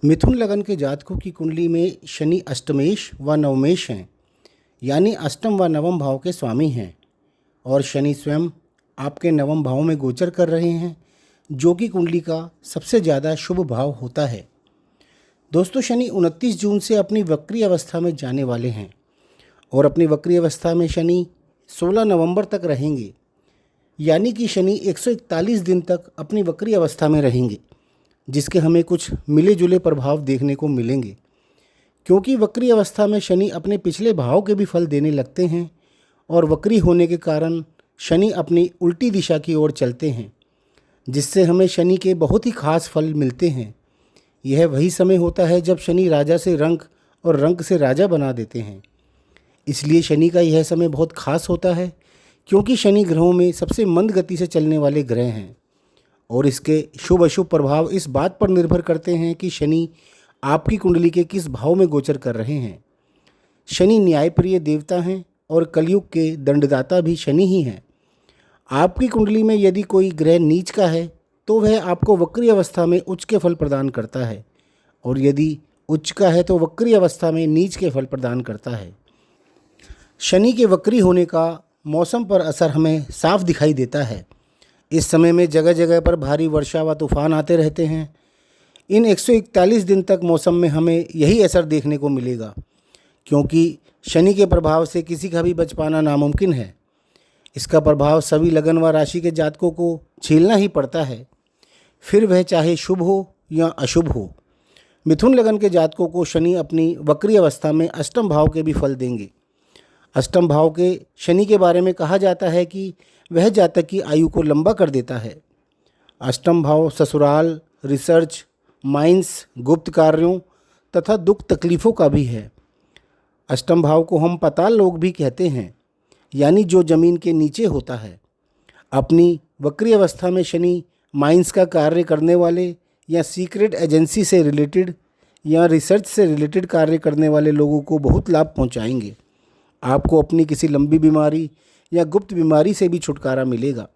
मिथुन लगन के जातकों की कुंडली में शनि अष्टमेश व नवमेश हैं, यानी अष्टम व नवम भाव के स्वामी हैं। और शनि स्वयं आपके नवम भाव में गोचर कर रहे हैं, जो कि कुंडली का सबसे ज़्यादा शुभ भाव होता है। दोस्तों, शनि 29 जून से अपनी वक्री अवस्था में जाने वाले हैं और अपनी वक्री अवस्था में शनि 16 नवंबर तक रहेंगे, यानी कि शनि 141 दिन तक अपनी वक्री अवस्था में रहेंगे, जिसके हमें कुछ मिले जुले प्रभाव देखने को मिलेंगे। क्योंकि वक्री अवस्था में शनि अपने पिछले भाव के भी फल देने लगते हैं और वक्री होने के कारण शनि अपनी उल्टी दिशा की ओर चलते हैं, जिससे हमें शनि के बहुत ही खास फल मिलते हैं। यह वही समय होता है जब शनि राजा से रंक और रंक से राजा बना देते हैं। इसलिए शनि का यह समय बहुत खास होता है, क्योंकि शनि ग्रहों में सबसे मंद गति से चलने वाले ग्रह हैं और इसके शुभ अशुभ प्रभाव इस बात पर निर्भर करते हैं कि शनि आपकी कुंडली के किस भाव में गोचर कर रहे हैं। शनि न्यायप्रिय देवता हैं और कलयुग के दंडदाता भी शनि ही हैं। आपकी कुंडली में यदि कोई ग्रह नीच का है तो वह आपको वक्री अवस्था में उच्च के फल प्रदान करता है, और यदि उच्च का है तो वक्री अवस्था में नीच के फल प्रदान करता है। शनि के वक्री होने का मौसम पर असर हमें साफ दिखाई देता है। इस समय में जगह जगह पर भारी वर्षा व तूफान आते रहते हैं। इन 141 दिन तक मौसम में हमें यही असर देखने को मिलेगा, क्योंकि शनि के प्रभाव से किसी का भी बच पाना नामुमकिन है। इसका प्रभाव सभी लगन व राशि के जातकों को झेलना ही पड़ता है, फिर वह चाहे शुभ हो या अशुभ हो। मिथुन लगन के जातकों को शनि अपनी वक्री अवस्था में अष्टम भाव के भी फल देंगे। अष्टम भाव के शनि के बारे में कहा जाता है कि वह जातक की आयु को लंबा कर देता है। अष्टम भाव ससुराल, रिसर्च, माइंस, गुप्त कार्यों तथा दुख तकलीफ़ों का भी है। अष्टम भाव को हम पाताल लोक भी कहते हैं, यानी जो ज़मीन के नीचे होता है। अपनी वक्री अवस्था में शनि माइंस का कार्य करने वाले या सीक्रेट एजेंसी से रिलेटेड या रिसर्च से रिलेटेड कार्य करने वाले लोगों को बहुत लाभ पहुंचाएंगे। आपको अपनी किसी लंबी बीमारी या गुप्त बीमारी से भी छुटकारा मिलेगा।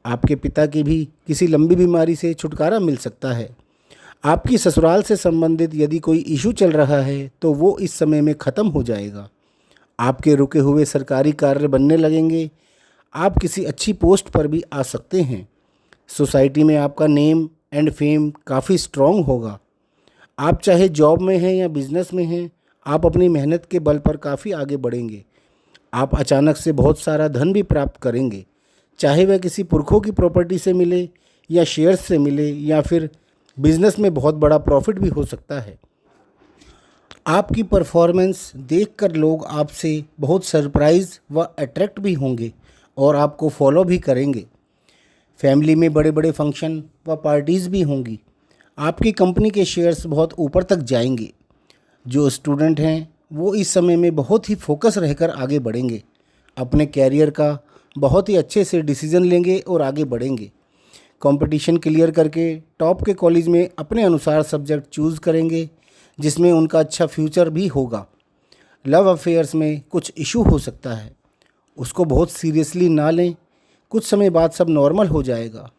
आपके पिता की भी किसी लंबी बीमारी से छुटकारा मिल सकता है। आपकी ससुराल से संबंधित यदि कोई इशू चल रहा है तो वो इस समय में ख़त्म हो जाएगा। आपके रुके हुए सरकारी कार्य बनने लगेंगे। आप किसी अच्छी पोस्ट पर भी आ सकते हैं। सोसाइटी में आपका नेम एंड फेम काफ़ी स्ट्रॉन्ग होगा। आप चाहे जॉब में हैं या बिजनेस में हैं, आप अपनी मेहनत के बल पर काफ़ी आगे बढ़ेंगे। आप अचानक से बहुत सारा धन भी प्राप्त करेंगे, चाहे वह किसी पुरखों की प्रॉपर्टी से मिले या शेयर्स से मिले, या फिर बिजनेस में बहुत बड़ा प्रॉफिट भी हो सकता है। आपकी परफॉर्मेंस देखकर लोग आपसे बहुत सरप्राइज़ व अट्रैक्ट भी होंगे और आपको फॉलो भी करेंगे। फैमिली में बड़े बड़े फंक्शन व पार्टीज़ भी होंगी। आपकी कंपनी के शेयर्स बहुत ऊपर तक जाएंगे। जो स्टूडेंट हैं वो इस समय में बहुत ही फोकस रहकर आगे बढ़ेंगे। अपने कैरियर का बहुत ही अच्छे से डिसीज़न लेंगे और आगे बढ़ेंगे। कंपटीशन क्लियर करके टॉप के कॉलेज में अपने अनुसार सब्जेक्ट चूज़ करेंगे, जिसमें उनका अच्छा फ्यूचर भी होगा। लव अफेयर्स में कुछ इशू हो सकता है, उसको बहुत सीरियसली ना लें। कुछ समय बाद सब नॉर्मल हो जाएगा।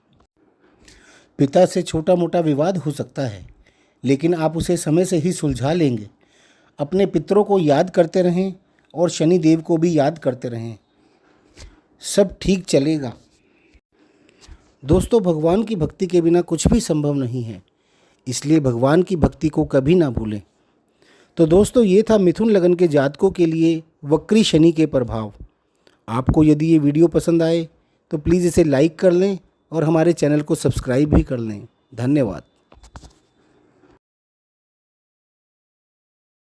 पिता से छोटा मोटा विवाद हो सकता है, लेकिन आप उसे समय से ही सुलझा लेंगे। अपने पितरों को याद करते रहें और शनि देव को भी याद करते रहें, सब ठीक चलेगा। दोस्तों, भगवान की भक्ति के बिना कुछ भी संभव नहीं है, इसलिए भगवान की भक्ति को कभी ना भूलें। तो दोस्तों, ये था मिथुन लगन के जातकों के लिए वक्री शनि के प्रभाव। आपको यदि ये वीडियो पसंद आए तो प्लीज़ इसे लाइक कर लें और हमारे चैनल को सब्सक्राइब भी कर लें। धन्यवाद।